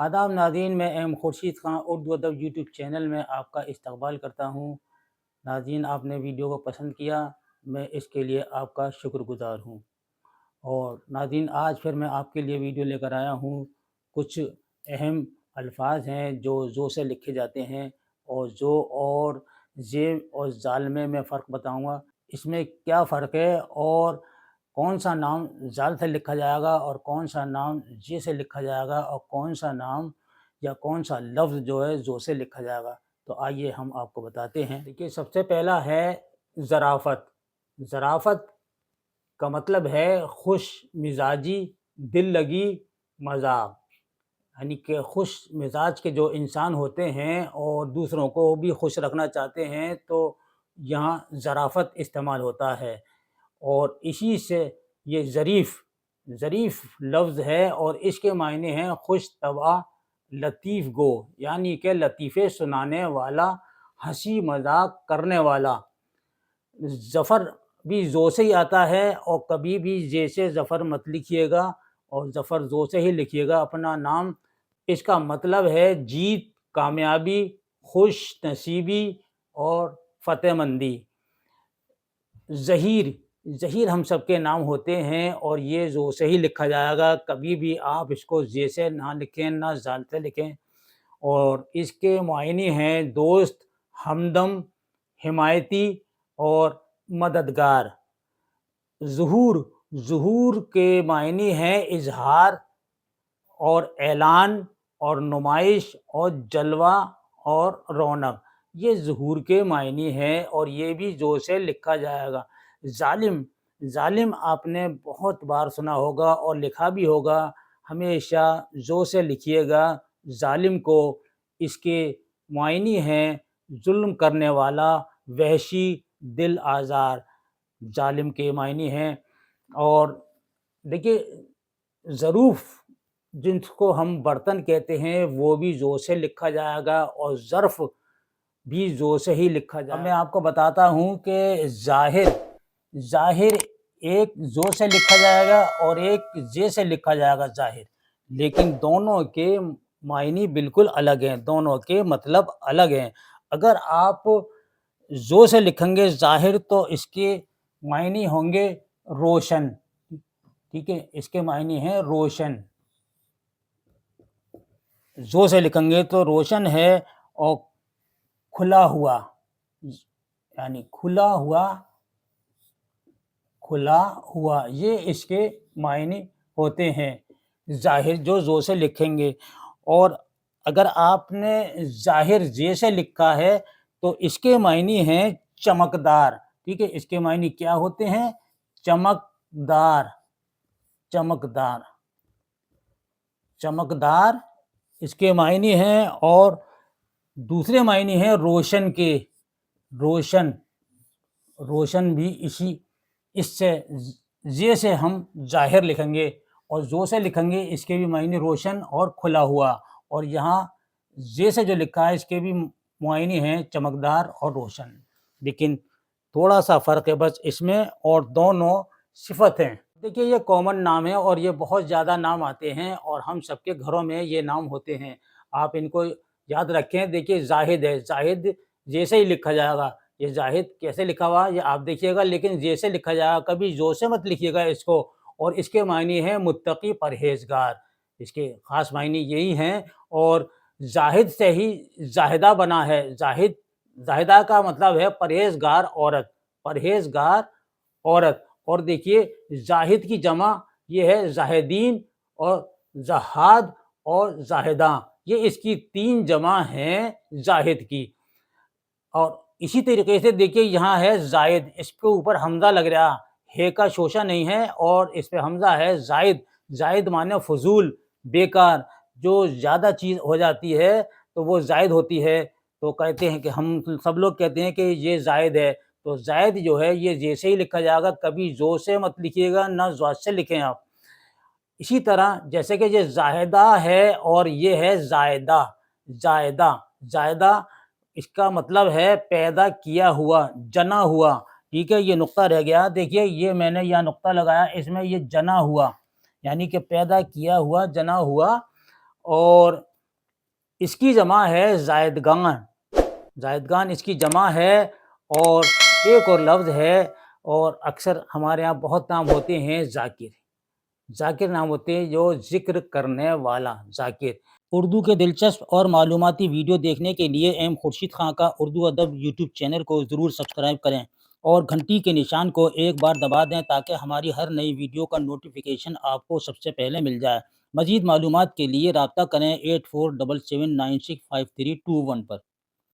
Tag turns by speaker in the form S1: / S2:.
S1: आदाब नाज़रीन, मैं एम खुर्शीद खां उर्दू अदब यूट्यूब चैनल में आपका इस्तकबाल करता हूँ। नाज़रीन, आपने वीडियो को पसंद किया, मैं इसके लिए आपका शुक्रगुज़ार हूँ। और नाज़रीन, आज फिर मैं आपके लिए वीडियो लेकर आया हूँ। कुछ अहम अल्फाज हैं जो से लिखे जाते हैं, और जो और ज़े और ज़ाल में मैं फ़र्क बताऊँगा, इसमें क्या फ़र्क है, और कौन सा नाम ज़ाल से लिखा जाएगा और कौन सा नाम ज़े से लिखा जाएगा, और कौन सा नाम या कौन सा लफ्ज़ जो है ज़ो से लिखा जाएगा। तो आइए हम आपको बताते हैं। देखिए, सबसे पहला है ज़राफ़त। ज़राफ़त का मतलब है खुश मिजाजी, दिल लगी, मज़ाक। यानी कि खुश मिजाज के जो इंसान होते हैं और दूसरों को भी खुश रखना चाहते हैं, तो यहाँ ज़राफ़त इस्तेमाल होता है। और इसी से ये ज़रीफ़ लफ्ज़ है, और इसके मायने हैं खुश तबआ, लतीफ़ गो, यानी कि लतीफ़े सुनाने वाला, हंसी मजाक करने वाला। ज़फ़र भी ज़ो से ही आता है, और कभी भी जे से ज़फ़र मत लिखिएगा, और ज़फ़र ज़ो से ही लिखिएगा अपना नाम। इसका मतलब है जीत, कामयाबी, खुश नसीबी और फ़तेहमंदी। ज़हीर हम सबके नाम होते हैं, और ये ज़ो से ही लिखा जाएगा, कभी भी आप इसको ज़े से ना लिखें, ना ज़ाल से लिखें। और इसके मायने हैं दोस्त, हमदम, हिमायती और मददगार। ज़ुहूर के मायने हैं इज़हार और ऐलान और नुमाइश और जलवा और रौनक। ये ज़ुहूर के मायने हैं, और ये भी ज़ो से लिखा जाएगा। ज़ालिम आपने बहुत बार सुना होगा और लिखा भी होगा। हमेशा ज़ो से लिखिएगा ज़ालिम को। इसके मायने हैं जुल्म करने वाला, वहशी, दिल आज़ार। ज़ालिम के मायने हैं। और देखिए, ज़रूफ़ जिसको हम बर्तन कहते हैं, वो भी ज़ो से लिखा जाएगा, और ज़र्फ़ भी ज़ो से ही लिखा जाएगा। अब मैं आपको बताता हूँ कि ज़ाहिर एक ज़ो से लिखा जाएगा और एक ज़े से लिखा जाएगा ज़ाहिर, लेकिन दोनों के मायने बिल्कुल अलग हैं, दोनों के मतलब अलग हैं। अगर आप ज़ो से लिखेंगे ज़ाहिर, तो इसके मायने होंगे रोशन। ठीक है, इसके मायने हैं रोशन। ज़ो से लिखेंगे तो रोशन है, और खुला हुआ, यानी खुला हुआ, ये इसके मायने होते हैं ज़ाहिर, जो ज़ो से लिखेंगे। और अगर आपने ज़ाहिर ज़े से लिखा है, तो इसके मायने हैं चमकदार। ठीक है, इसके मायने क्या होते हैं? चमकदार इसके मायने हैं। और दूसरे मायने हैं रोशन के। रोशन भी इससे ज़े से हम ज़ाहिर लिखेंगे, और ज़ो से लिखेंगे इसके भी मायने रोशन और खुला हुआ। और यहाँ ज़े से जो लिखा है, इसके भी मायने हैं चमकदार और रोशन। लेकिन थोड़ा सा फ़र्क है बस इसमें, और दोनों सिफत हैं। देखिए, ये कॉमन नाम है, और ये बहुत ज़्यादा नाम आते हैं, और हम सबके घरों में ये नाम होते हैं। आप इनको याद रखें। देखिए, ज़ाहिद है, ज़ाहिद जैसे ही लिखा जाएगा। ये ज़ाहिद कैसे लिखा हुआ ये आप देखिएगा, लेकिन जैसे लिखा जाएगा, कभी ज़ो से मत लिखिएगा इसको। और इसके मायने हैं मुत्तकी, परहेज़गार। इसके ख़ास मायने यही हैं। और ज़ाहिद से ही ज़ाहिदा बना है। ज़ाहिदा का मतलब है परहेज़गार औरत। और देखिए, ज़ाहिद की जमा ये है ज़ाहिदीन, और ज़हाद और ज़ाहिदा, ये इसकी 3 जमा हैं ज़ाहिद की। और इसी तरीके से देखिए, यहाँ है ज़ायद, इसके ऊपर हमज़ा लग रहा, हे का शोशा नहीं है, और इस पे हमज़ा है। ज़ायद माने फ़ुज़ूल, बेकार। जो ज़्यादा चीज़ हो जाती है तो वो ज़ायद होती है। तो कहते हैं कि हम सब लोग कहते हैं कि ये ज़ायद है। तो ज़ायद जो है ये जैसे ही लिखा जाएगा, कभी ज़ो से मत लिखिएगा, ना ज़ाद से लिखें आप। इसी तरह जैसे कि ये ज़ाहिदा है, और ये है ज़ायदा, इसका मतलब है पैदा किया हुआ, जना हुआ। ठीक है, ये नुक्ता रह गया। देखिए, ये मैंने यहाँ नुक्ता लगाया, इसमें ये जना हुआ, यानी कि पैदा किया हुआ, जना हुआ। और اس کی جمع ہے زائدگان اس کی جمع ہے، اور ایک اور لفظ ہے، اور اکثر ہمارے ہاں بہت نام ہوتے ہیں ذاکر نام ہوتے ہیں، جو ذکر کرنے والا ذاکر۔ اردو کے دلچسپ اور معلوماتی ویڈیو دیکھنے کے لیے ایم خورشید خاں کا اردو ادب یوٹیوب چینل کو ضرور سبسکرائب کریں اور گھنٹی کے نشان کو ایک بار دبا دیں تاکہ ہماری ہر نئی ویڈیو کا نوٹیفیکیشن آپ کو سب سے پہلے مل جائے۔ مزید معلومات کے لیے رابطہ کریں 8477965321 پر۔